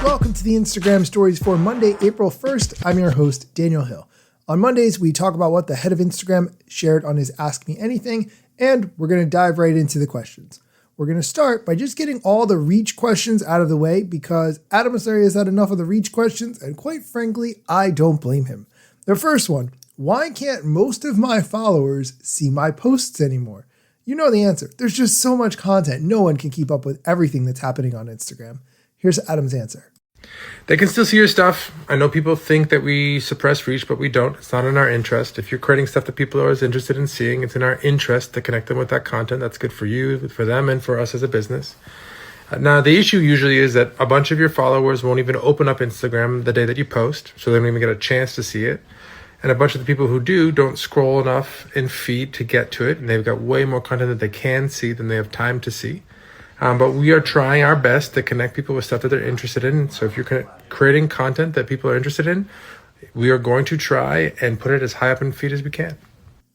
Welcome to the Instagram stories for Monday, April 1st. I'm your host, Daniel Hill. On Mondays, we talk about what the head of Instagram shared on his Ask Me Anything, and we're going to dive right into the questions. We're going to start by just getting all the reach questions out of the way because Adam Mosseri has had enough of the reach questions, and quite frankly, I don't blame him. The first one, why can't most of my followers see my posts anymore? You know the answer. There's just so much content. No one can keep up with everything that's happening on Instagram. Here's Adam's answer. They can still see your stuff. I know people think that we suppress reach, but we don't. It's not in our interest. If you're creating stuff that people are always interested in seeing, it's in our interest to connect them with that content. That's good for you, for them, and for us as a business. Now, the issue usually is that a bunch of your followers won't even open up Instagram the day that you post, so they don't even get a chance to see it. And a bunch of the people who do don't scroll enough in feed to get to it, and they've got way more content that they can see than they have time to see. But we are trying our best to connect people with stuff that they're interested in. So if you're creating content that people are interested in, we are going to try and put it as high up in feed as we can.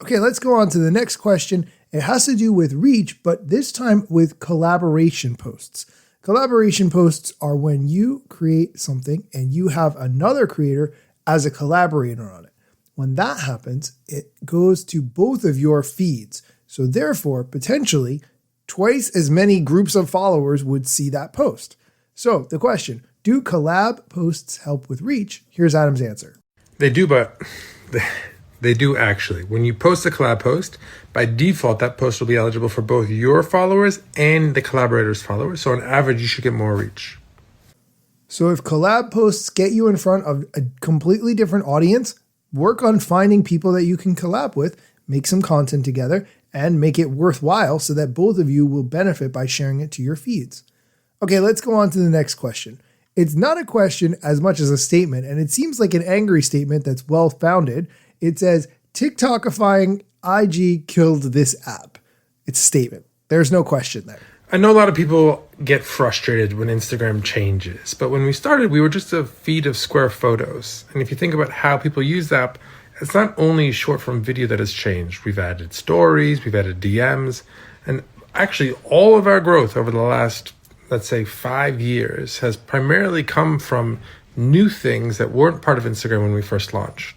Okay, let's go on to the next question. It has to do with reach, but this time with collaboration posts. Collaboration posts are when you create something and you have another creator as a collaborator on it. When that happens, it goes to both of your feeds. So therefore, potentially, twice as many groups of followers would see that post. So the question, do collab posts help with reach? Here's Adam's answer. They do, but they do actually. When you post a collab post, by default, that post will be eligible for both your followers and the collaborator's followers. So on average, you should get more reach. So if collab posts get you in front of a completely different audience, work on finding people that you can collab with, make some content together, and make it worthwhile so that both of you will benefit by sharing it to your feeds. Okay, let's go on to the next question. It's not a question as much as a statement, and it seems like an angry statement that's well-founded. It says, TikTokifying IG killed this app. It's a statement. There's no question there. I know a lot of people get frustrated when Instagram changes, but when we started, we were just a feed of square photos. And if you think about how people use the app, it's not only short form video that has changed. We've added stories, we've added DMs, and actually all of our growth over the last, let's say, 5 years has primarily come from new things that weren't part of Instagram when we first launched.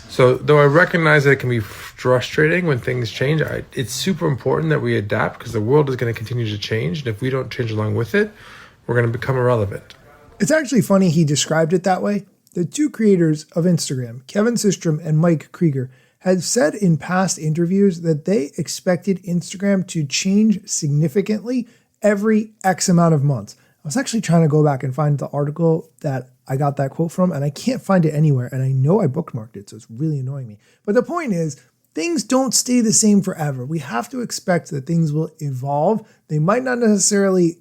So though I recognize that it can be frustrating when things change, it's super important that we adapt because the world is going to continue to change. And if we don't change along with it, we're going to become irrelevant. It's actually funny he described it that way. The two creators of Instagram, Kevin Systrom and Mike Krieger, had said in past interviews that they expected Instagram to change significantly every X amount of months. I was actually trying to go back and find the article that I got that quote from, and I can't find it anywhere, and I know I bookmarked it, so it's really annoying me. But the point is, things don't stay the same forever. We have to expect that things will evolve. They might not necessarily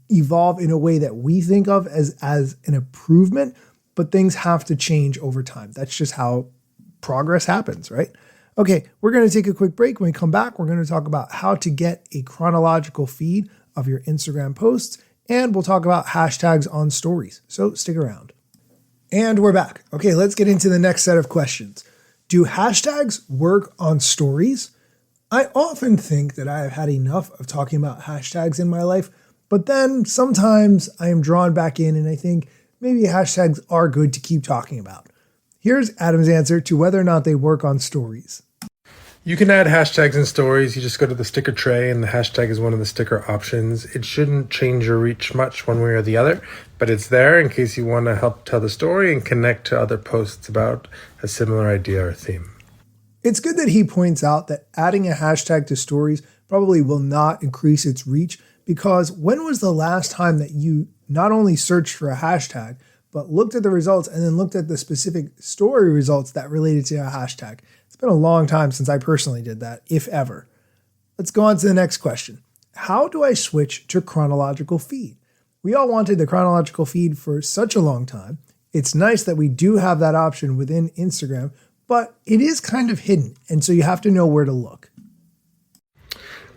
evolve in a way that we think of as an improvement, but things have to change over time. That's just how progress happens, right? Okay, we're going to take a quick break. When we come back, we're going to talk about how to get a chronological feed of your Instagram posts, and we'll talk about hashtags on stories. So stick around. And we're back. Okay, let's get into the next set of questions. Do hashtags work on stories? I often think that I have had enough of talking about hashtags in my life, but then sometimes I am drawn back in and I think, maybe hashtags are good to keep talking about. Here's Adam's answer to whether or not they work on stories. You can add hashtags in stories. You just go to the sticker tray and the hashtag is one of the sticker options. It shouldn't change your reach much one way or the other, but it's there in case you want to help tell the story and connect to other posts about a similar idea or theme. It's good that he points out that adding a hashtag to stories probably will not increase its reach, because when was the last time that you not only searched for a hashtag, but looked at the results and then looked at the specific story results that related to a hashtag? It's been a long time since I personally did that, if ever. Let's go on to the next question. How do I switch to chronological feed? We all wanted the chronological feed for such a long time. It's nice that we do have that option within Instagram, but it is kind of hidden, and so you have to know where to look.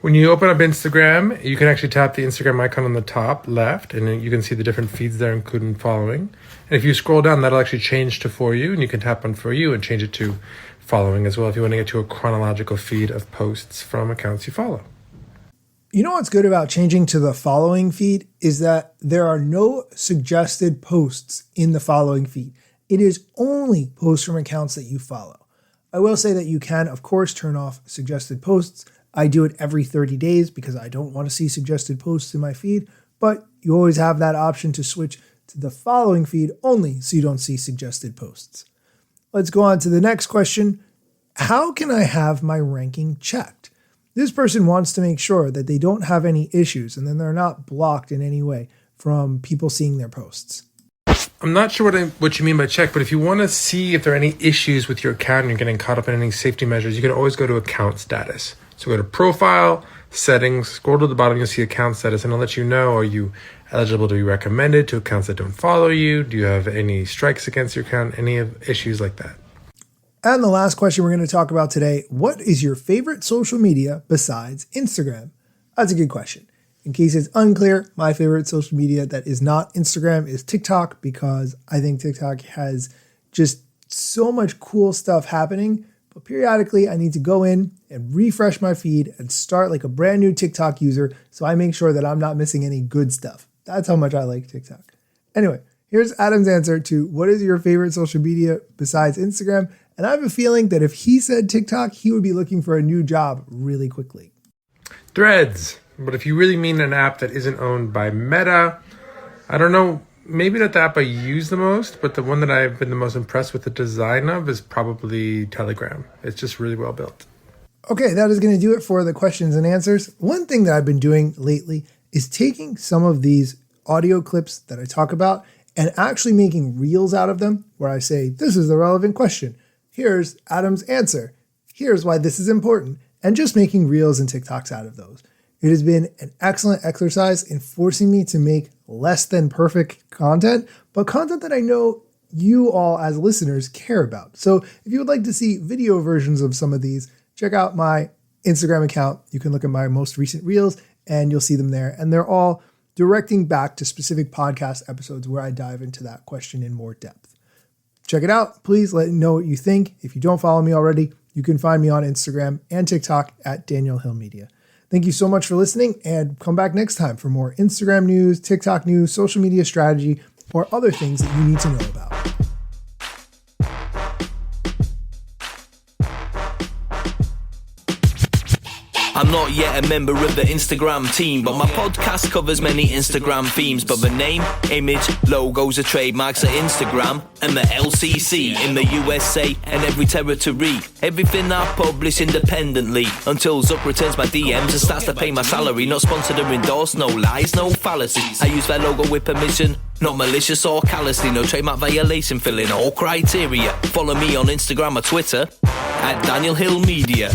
When you open up Instagram, you can actually tap the Instagram icon on the top left, and then you can see the different feeds there, including following. And if you scroll down, that'll actually change to For You, and you can tap on For You and change it to following as well if you want to get to a chronological feed of posts from accounts you follow. You know what's good about changing to the following feed is that there are no suggested posts in the following feed. It is only posts from accounts that you follow. I will say that you can, of course, turn off suggested posts. I do it every 30 days because I don't want to see suggested posts in my feed, but you always have that option to switch to the following feed only so you don't see suggested posts. Let's go on to the next question. How can I have my ranking checked? This person wants to make sure that they don't have any issues and then they're not blocked in any way from people seeing their posts. I'm not sure what you mean by check, but if you want to see if there are any issues with your account and you're getting caught up in any safety measures, you can always go to account status. So go to profile, settings, scroll to the bottom, you'll see account status, and it'll let you know, are you eligible to be recommended to accounts that don't follow you? Do you have any strikes against your account? Any issues like that? And the last question we're going to talk about today, what is your favorite social media besides Instagram? That's a good question. In case it's unclear, my favorite social media that is not Instagram is TikTok because I think TikTok has just so much cool stuff happening. But periodically, I need to go in and refresh my feed and start like a brand new TikTok user so I make sure that I'm not missing any good stuff. That's how much I like TikTok. Anyway, here's Adam's answer to what is your favorite social media besides Instagram? And I have a feeling that if he said TikTok, he would be looking for a new job really quickly. Threads. But if you really mean an app that isn't owned by Meta, I don't know, maybe not the app I use the most, but the one that I've been the most impressed with the design of is probably Telegram. It's just really well built. Okay, that is going to do it for the questions and answers. One thing that I've been doing lately is taking some of these audio clips that I talk about and actually making reels out of them where I say, this is the relevant question. Here's Adam's answer. Here's why this is important. And just making reels and TikToks out of those. It has been an excellent exercise in forcing me to make less than perfect content, but content that I know you all as listeners care about. So if you would like to see video versions of some of these, check out my Instagram account. You can look at my most recent reels and you'll see them there. And they're all directing back to specific podcast episodes where I dive into that question in more depth. Check it out. Please let me know what you think. If you don't follow me already, you can find me on Instagram and TikTok at Daniel Hill Media. Thank you so much for listening and come back next time for more Instagram news, TikTok news, social media strategy, or other things that you need to know about. I'm not yet a member of the Instagram team, but my podcast covers many Instagram themes. But the name, image, logos are trademarks of Instagram and the LCC in the USA and every territory. Everything I publish independently until Zuck returns my DMs and starts to pay my salary. Not sponsored or endorsed, no lies, no fallacies. I use their logo with permission, not malicious or callously. No trademark violation, filling all criteria. Follow me on Instagram or Twitter at Daniel Hill Media.